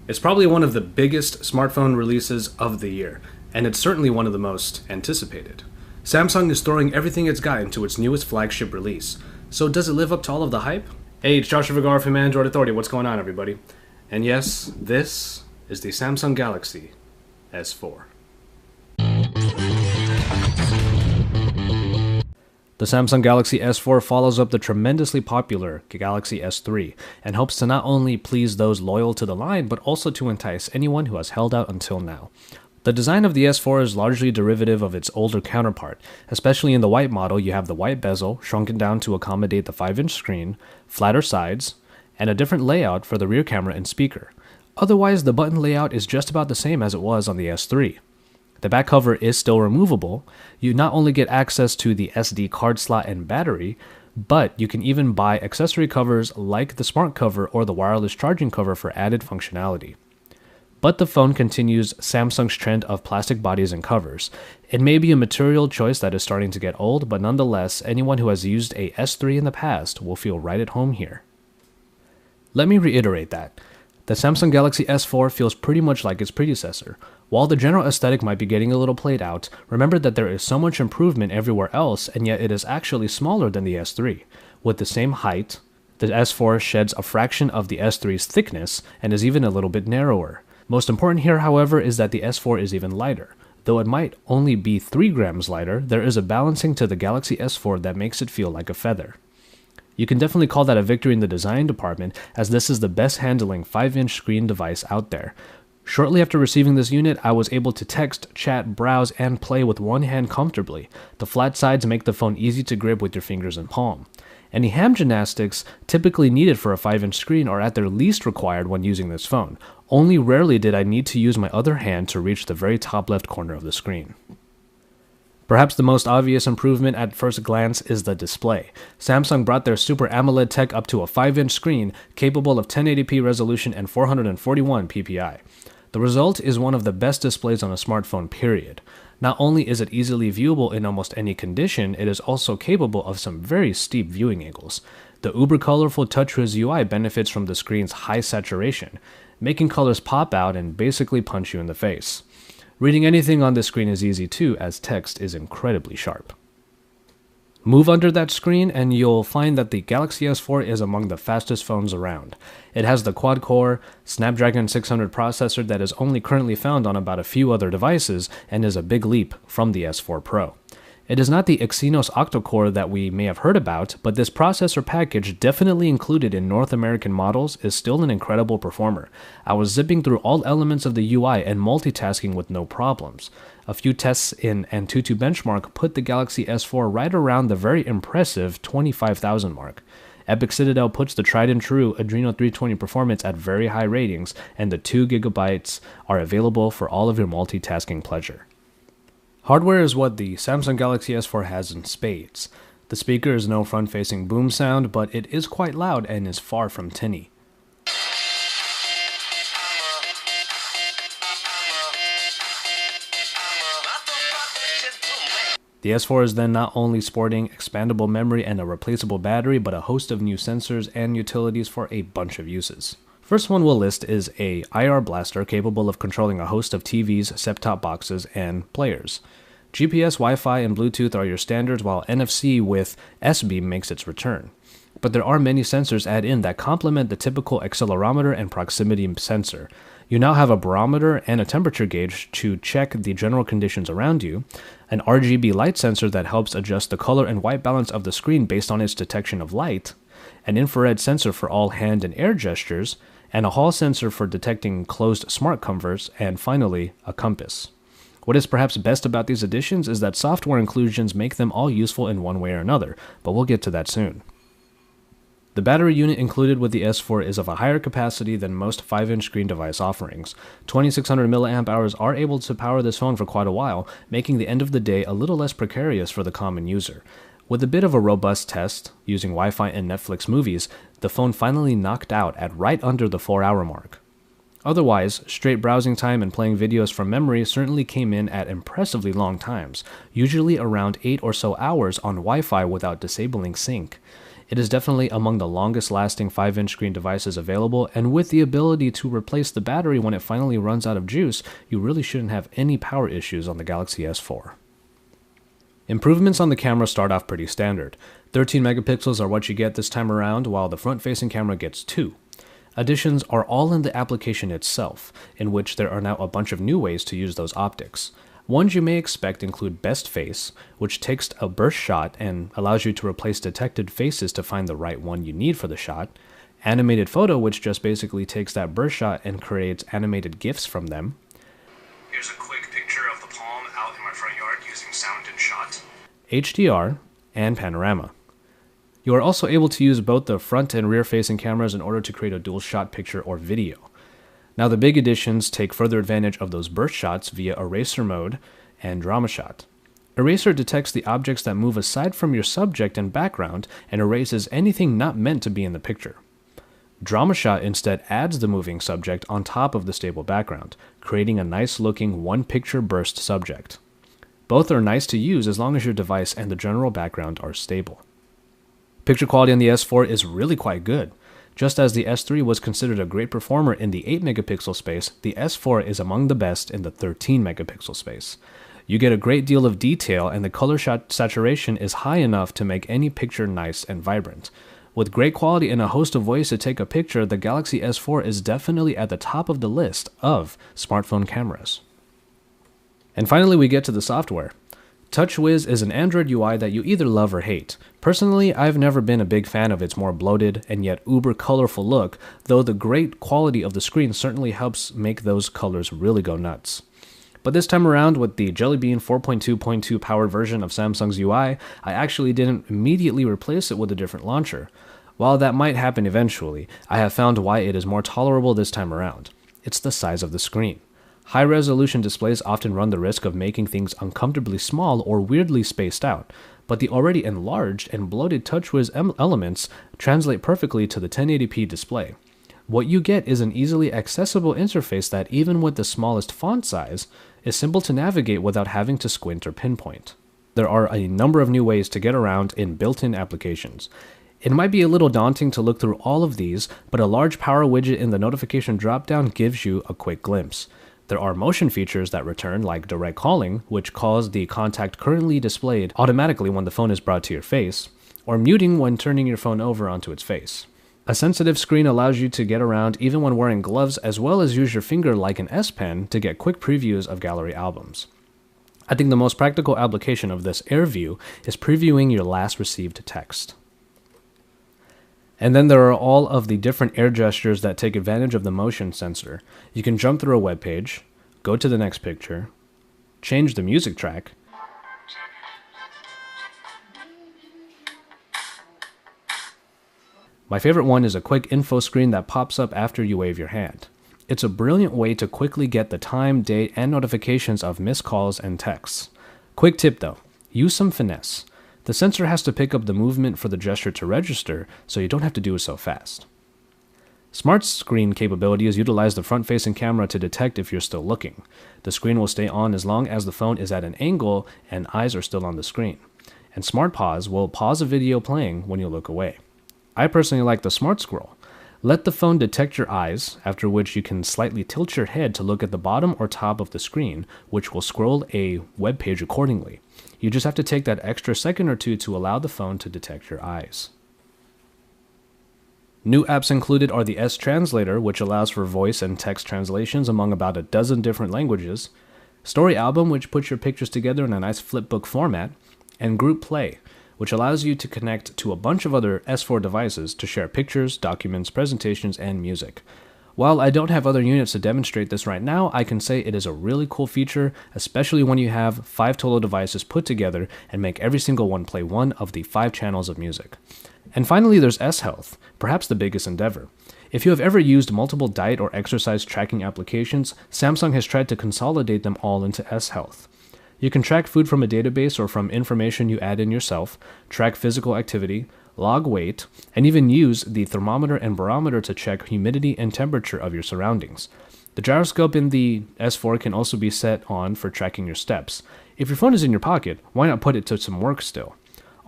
It's probably one of the biggest smartphone releases of the year, and it's certainly one of the most anticipated. Samsung is throwing everything it's got into its newest flagship release. So does it live up to all of the hype? Hey, it's Joshua Vergara from Android Authority. What's going on, everybody? And yes, this is the Samsung Galaxy S4. The Samsung Galaxy S4 follows up the tremendously popular Galaxy S3 and hopes to not only please those loyal to the line, but also to entice anyone who has held out until now. The design of the S4 is largely derivative of its older counterpart. Especially in the white model, you have the white bezel shrunken down to accommodate the 5-inch screen, flatter sides, and a different layout for the rear camera and speaker. Otherwise, the button layout is just about the same as it was on the S3. The back cover is still removable. You not only get access to the SD card slot and battery, but you can even buy accessory covers like the smart cover or the wireless charging cover for added functionality. But the phone continues Samsung's trend of plastic bodies and covers. It may be a material choice that is starting to get old, but nonetheless, anyone who has used a S3 in the past will feel right at home here. Let me reiterate that. The Samsung Galaxy S4 feels pretty much like its predecessor. While the general aesthetic might be getting a little played out, remember that there is so much improvement everywhere else, and yet it is actually smaller than the S3. With the same height, the S4 sheds a fraction of the S3's thickness and is even a little bit narrower. Most important here, however, is that the S4 is even lighter. Though it might only be 3 grams lighter, there is a balancing to the Galaxy S4 that makes it feel like a feather. You can definitely call that a victory in the design department, as this is the best handling 5-inch screen device out there. Shortly after receiving this unit, I was able to text, chat, browse, and play with one hand comfortably. The flat sides make the phone easy to grip with your fingers and palm. Any hand gymnastics typically needed for a 5-inch screen are at their least required when using this phone. Only rarely did I need to use my other hand to reach the very top left corner of the screen. Perhaps the most obvious improvement at first glance is the display. Samsung brought their Super AMOLED tech up to a 5-inch screen capable of 1080p resolution and 441 ppi. The result is one of the best displays on a smartphone, period. Not only is it easily viewable in almost any condition, it is also capable of some very steep viewing angles. The uber colorful TouchWiz UI benefits from the screen's high saturation, making colors pop out and basically punch you in the face. Reading anything on this screen is easy too, as text is incredibly sharp. Move under that screen and you'll find that the Galaxy S4 is among the fastest phones around. It has the quad-core Snapdragon 600 processor that is only currently found on about a few other devices and is a big leap from the S4 Pro. It is not the Exynos octa-core that we may have heard about, but this processor package definitely included in North American models is still an incredible performer. I was zipping through all elements of the UI and multitasking with no problems. A few tests in Antutu benchmark put the Galaxy S4 right around the very impressive 25,000 mark. Epic Citadel puts the tried and true Adreno 320 performance at very high ratings, and the 2GB are available for all of your multitasking pleasure. Hardware is what the Samsung Galaxy S4 has in spades. The speaker is no front-facing boom sound, but it is quite loud and is far from tinny. The S4 is then not only sporting expandable memory and a replaceable battery, but a host of new sensors and utilities for a bunch of uses. First one we'll list is a IR blaster capable of controlling a host of TVs, set-top boxes, and players. GPS, Wi-Fi, and Bluetooth are your standards, while NFC with S-Beam makes its return. But there are many sensors add-in that complement the typical accelerometer and proximity sensor. You now have a barometer and a temperature gauge to check the general conditions around you, an RGB light sensor that helps adjust the color and white balance of the screen based on its detection of light, an infrared sensor for all hand and air gestures, and a Hall sensor for detecting closed smart covers, and finally, a compass. What is perhaps best about these additions is that software inclusions make them all useful in one way or another, but we'll get to that soon. The battery unit included with the S4 is of a higher capacity than most 5-inch screen device offerings. 2600 mAh are able to power this phone for quite a while, making the end of the day a little less precarious for the common user. With a bit of a robust test, using Wi-Fi and Netflix movies, the phone finally knocked out at right under the 4-hour mark. Otherwise, straight browsing time and playing videos from memory certainly came in at impressively long times, usually around 8 or so hours on Wi-Fi without disabling sync. It is definitely among the longest lasting 5-inch screen devices available, and with the ability to replace the battery when it finally runs out of juice, you really shouldn't have any power issues on the Galaxy S4. Improvements on the camera start off pretty standard. 13 megapixels are what you get this time around, while the front-facing camera gets 2. Additions are all in the application itself, in which there are now a bunch of new ways to use those optics. Ones you may expect include Best Face, which takes a burst shot and allows you to replace detected faces to find the right one you need for the shot. Animated Photo, which just basically takes that burst shot and creates animated GIFs from them. Here's a quick picture of the palm out in my front yard using sound and shot. HDR, and Panorama. You are also able to use both the front and rear facing cameras in order to create a dual shot picture or video. Now the big additions take further advantage of those burst shots via Eraser Mode and Drama Shot. Eraser detects the objects that move aside from your subject and background and erases anything not meant to be in the picture. Drama Shot instead adds the moving subject on top of the stable background, creating a nice looking one-picture burst subject. Both are nice to use as long as your device and the general background are stable. Picture quality on the S4 is really quite good. Just as the S3 was considered a great performer in the 8 megapixel space, the S4 is among the best in the 13 megapixel space. You get a great deal of detail, and the color saturation is high enough to make any picture nice and vibrant. With great quality and a host of ways to take a picture, the Galaxy S4 is definitely at the top of the list of smartphone cameras. And finally, we get to the software. TouchWiz is an Android UI that you either love or hate. Personally, I've never been a big fan of its more bloated and yet uber colorful look, though the great quality of the screen certainly helps make those colors really go nuts. But this time around, with the Jelly Bean 4.2.2 powered version of Samsung's UI, I actually didn't immediately replace it with a different launcher. While that might happen eventually, I have found why it is more tolerable this time around. It's the size of the screen. High-resolution displays often run the risk of making things uncomfortably small or weirdly spaced out, but the already enlarged and bloated TouchWiz elements translate perfectly to the 1080p display. What you get is an easily accessible interface that, even with the smallest font size, is simple to navigate without having to squint or pinpoint. There are a number of new ways to get around in built-in applications. It might be a little daunting to look through all of these, but a large power widget in the notification dropdown gives you a quick glimpse. There are motion features that return, like direct calling, which calls the contact currently displayed automatically when the phone is brought to your face, or muting when turning your phone over onto its face. A sensitive screen allows you to get around even when wearing gloves, as well as use your finger like an S Pen to get quick previews of gallery albums. I think the most practical application of this Air View is previewing your last received text. And then there are all of the different air gestures that take advantage of the motion sensor. You can jump through a web page, go to the next picture, change the music track, my favorite one is a quick info screen that pops up after you wave your hand. It's a brilliant way to quickly get the time, date, and notifications of missed calls and texts. Quick tip though, use some finesse. The sensor has to pick up the movement for the gesture to register, so you don't have to do it so fast. Smart Screen capabilities utilize the front-facing camera to detect if you're still looking. The screen will stay on as long as the phone is at an angle and eyes are still on the screen. And Smart Pause will pause a video playing when you look away. I personally like the Smart Scroll. Let the phone detect your eyes, after which you can slightly tilt your head to look at the bottom or top of the screen, which will scroll a web page accordingly. You just have to take that extra second or two to allow the phone to detect your eyes. New apps included are the S Translator, which allows for voice and text translations among about a dozen different languages, Story Album, which puts your pictures together in a nice flipbook format, and Group Play, which allows you to connect to a bunch of other S4 devices to share pictures, documents, presentations, and music. While I don't have other units to demonstrate this right now, I can say it is a really cool feature, especially when you have 5 total devices put together and make every single one play one of the 5 channels of music. And finally, there's S-Health, perhaps the biggest endeavor. If you have ever used multiple diet or exercise tracking applications, Samsung has tried to consolidate them all into S-Health. You can track food from a database or from information you add in yourself, track physical activity, log weight, and even use the thermometer and barometer to check humidity and temperature of your surroundings. The gyroscope in the S4 can also be set on for tracking your steps. If your phone is in your pocket, why not put it to some work still?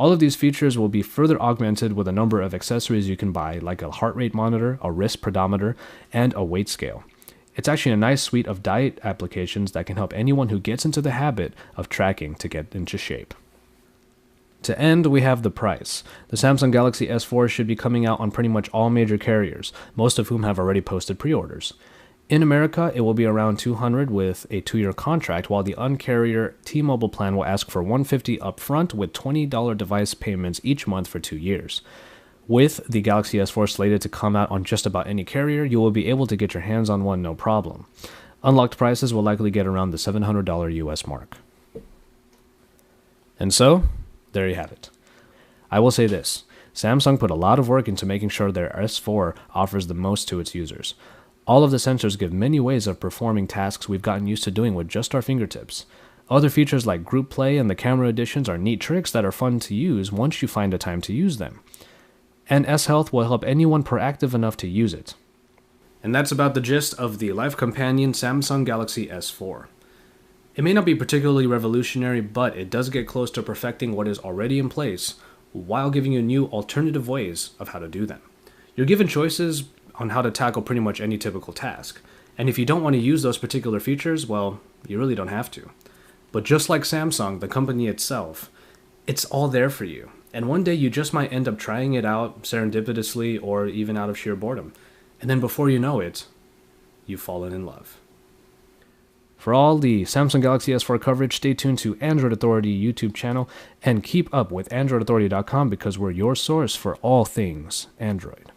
All of these features will be further augmented with a number of accessories you can buy, like a heart rate monitor, a wrist pedometer, and a weight scale. It's actually a nice suite of diet applications that can help anyone who gets into the habit of tracking to get into shape. To end, we have the price. The Samsung Galaxy S4 should be coming out on pretty much all major carriers, most of whom have already posted pre-orders. In America, it will be around $200 with a 2-year contract, while the uncarrier T-Mobile plan will ask for $150 upfront with $20 device payments each month for 2 years. With the Galaxy S4 slated to come out on just about any carrier, you will be able to get your hands on one no problem. Unlocked prices will likely get around the $700 US mark. And so, there you have it. I will say this, Samsung put a lot of work into making sure their S4 offers the most to its users. All of the sensors give many ways of performing tasks we've gotten used to doing with just our fingertips. Other features like group play and the camera additions are neat tricks that are fun to use once you find the time to use them. And S-Health will help anyone proactive enough to use it. And that's about the gist of the Life Companion Samsung Galaxy S4. It may not be particularly revolutionary, but it does get close to perfecting what is already in place, while giving you new alternative ways of how to do them. You're given choices on how to tackle pretty much any typical task, and if you don't want to use those particular features, well, you really don't have to. But just like Samsung, the company itself, it's all there for you, and one day you just might end up trying it out serendipitously or even out of sheer boredom, and then before you know it, you've fallen in love. For all the Samsung Galaxy S4 coverage, stay tuned to Android Authority YouTube channel and keep up with AndroidAuthority.com because we're your source for all things Android.